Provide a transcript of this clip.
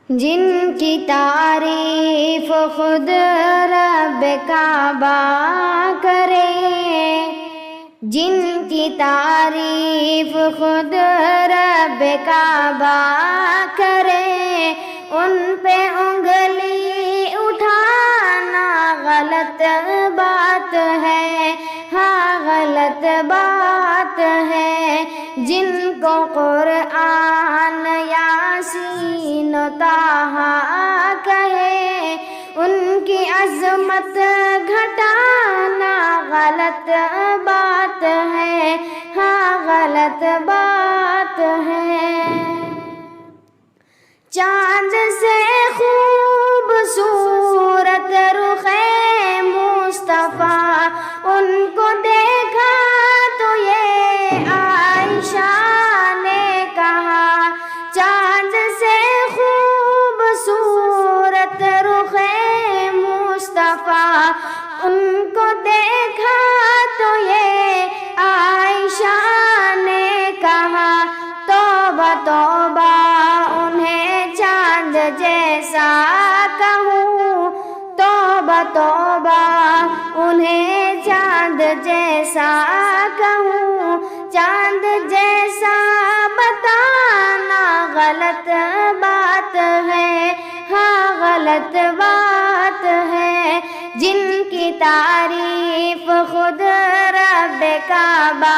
جن کی تعریف خود رب کعبہ کرے، جن کی تعریف خود رب کعبہ کرے، ان پہ انگلی اٹھانا غلط بات ہے، ہاں غلط بات ہے۔ جن کو قرآن یاسین و طٰہٰ کہے، ان کی عظمت گھٹانا غلط بات ہے، ہاں غلط بات ہے۔ چاند سے خوبصورت رخ مصطفیٰ، ان کو دیکھا تو یہ عائشہ نے کہا۔ چاند سے خوبصورت رخ مصطفیٰ، ان کو دیکھا تو یہ عائشہ نے کہا۔ توبہ توبہ انہیں چاند جیسا کہوں، توبہ توبہ انہیں چاند جیسا کہوں، چاند جیسا بتانا غلط بات ہے، ہاں غلط بات ہے۔ جن کی تعریف خود رب کعبہ